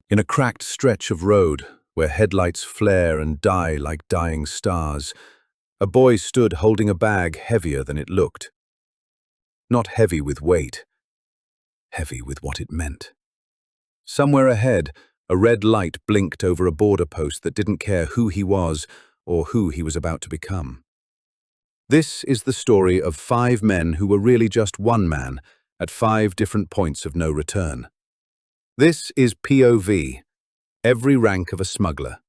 In a cracked stretch of road, where headlights flare and die like dying stars, a boy stood holding a bag heavier than it looked. Not heavy with weight, heavy with what it meant. Somewhere ahead, a red light blinked over a border post that didn't care who he was or who he was about to become. This is the story of 5 men who were really just one man at 5 different points of no return. This is POV, every rank of a smuggler.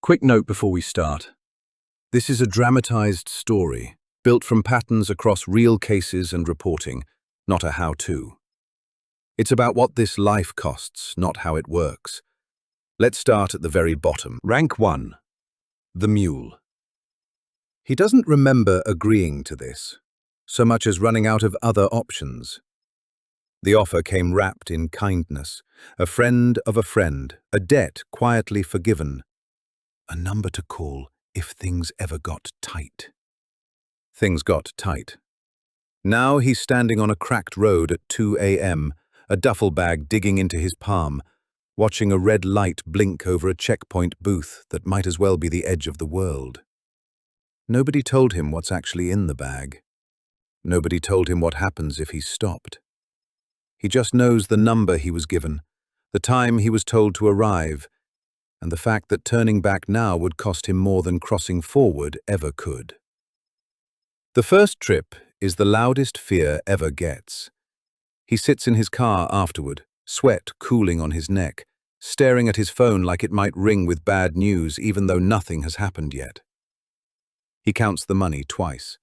Quick note before we start. This is a dramatized story, built from patterns across real cases and reporting, not a how-to. It's about what this life costs, not how it works. Let's start at the very bottom. Rank 1. The Mule. He doesn't remember agreeing to this, so much as running out of other options. The offer came wrapped in kindness, a friend of a friend, a debt quietly forgiven, a number to call if things ever got tight. Things got tight. Now he's standing on a cracked road at 2 a.m., a duffel bag digging into his palm, watching a red light blink over a checkpoint booth that might as well be the edge of the world. Nobody told him what's actually in the bag. Nobody told him what happens if he's stopped. He just knows the number he was given, the time he was told to arrive, and the fact that turning back now would cost him more than crossing forward ever could. The first trip is the loudest fear ever gets. He sits in his car afterward, sweat cooling on his neck, staring at his phone like it might ring with bad news even though nothing has happened yet. He counts the money twice.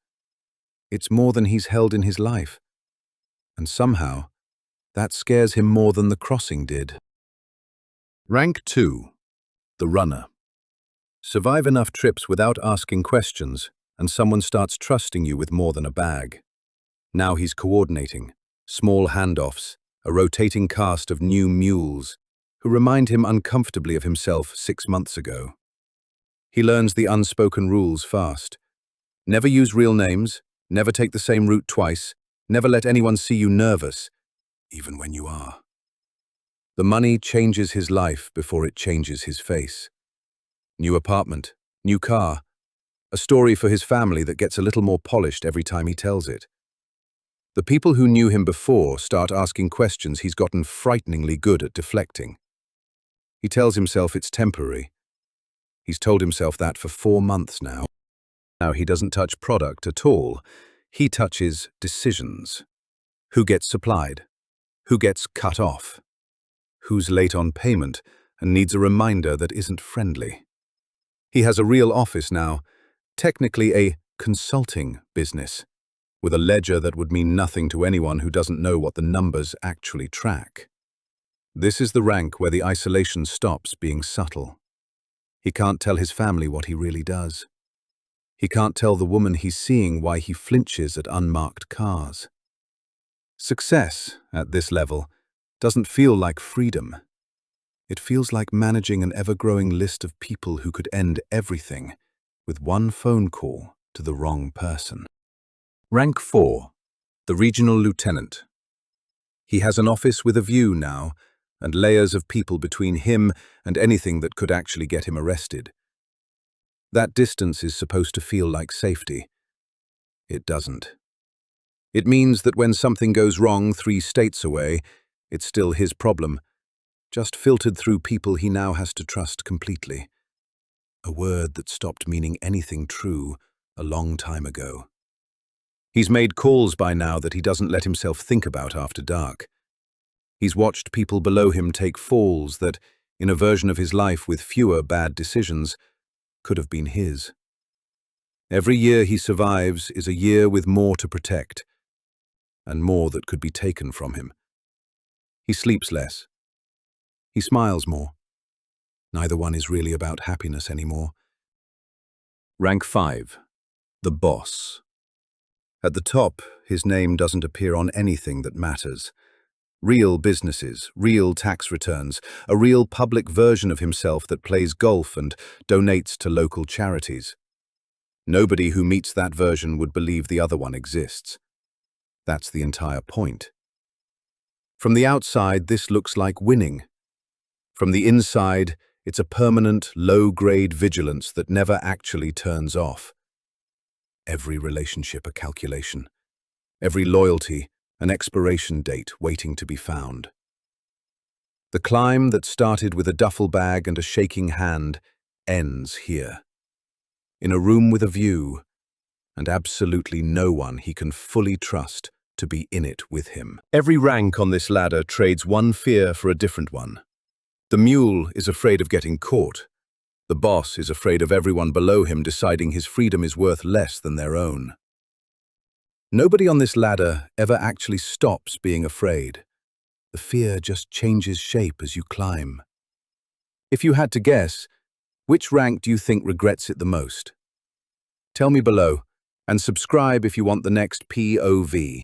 It's more than he's held in his life. And somehow, that scares him more than the crossing did. Rank 2. The Runner. Survive enough trips without asking questions, and someone starts trusting you with more than a bag. Now he's coordinating. Small handoffs, a rotating cast of new mules, who remind him uncomfortably of himself 6 months ago. He learns the unspoken rules fast. Never use real names, never take the same route twice, never let anyone see you nervous, even when you are. The money changes his life before it changes his face. New apartment, new car, a story for his family that gets a little more polished every time he tells it. The people who knew him before start asking questions he's gotten frighteningly good at deflecting. He tells himself it's temporary. He's told himself that for 4 months now. Now he doesn't touch product at all. He touches decisions. Who gets supplied? Who gets cut off? Who's late on payment and needs a reminder that isn't friendly? He has a real office now, technically a consulting business, with a ledger that would mean nothing to anyone who doesn't know what the numbers actually track. This is the rank where the isolation stops being subtle. He can't tell his family what he really does. He can't tell the woman he's seeing why he flinches at unmarked cars. Success, at this level, doesn't feel like freedom. It feels like managing an ever-growing list of people who could end everything with one phone call to the wrong person. Rank 4. The Regional Lieutenant. He has an office with a view now, and layers of people between him and anything that could actually get him arrested. That distance is supposed to feel like safety. It doesn't. It means that when something goes wrong 3 states away, it's still his problem, just filtered through people he now has to trust completely. A word that stopped meaning anything true a long time ago. He's made calls by now that he doesn't let himself think about after dark. He's watched people below him take falls that, in a version of his life with fewer bad decisions, could have been his. Every year he survives is a year with more to protect, and more that could be taken from him. He sleeps less. He smiles more. Neither one is really about happiness anymore. Rank 5. The Boss. At the top, his name doesn't appear on anything that matters. Real businesses, real tax returns, a real public version of himself that plays golf and donates to local charities. Nobody who meets that version would believe the other one exists. That's the entire point. From the outside, this looks like winning, From the inside, it's a permanent, low-grade vigilance that never actually turns off. Every relationship a calculation. Every loyalty an expiration date waiting to be found. The climb that started with a duffel bag and a shaking hand ends here. In a room with a view, and absolutely no one he can fully trust to be in it with him. Every rank on this ladder trades one fear for a different one. The mule is afraid of getting caught. The boss is afraid of everyone below him deciding his freedom is worth less than their own. Nobody on this ladder ever actually stops being afraid. The fear just changes shape as you climb. If you had to guess, which rank do you think regrets it the most? Tell me below, and subscribe if you want the next POV.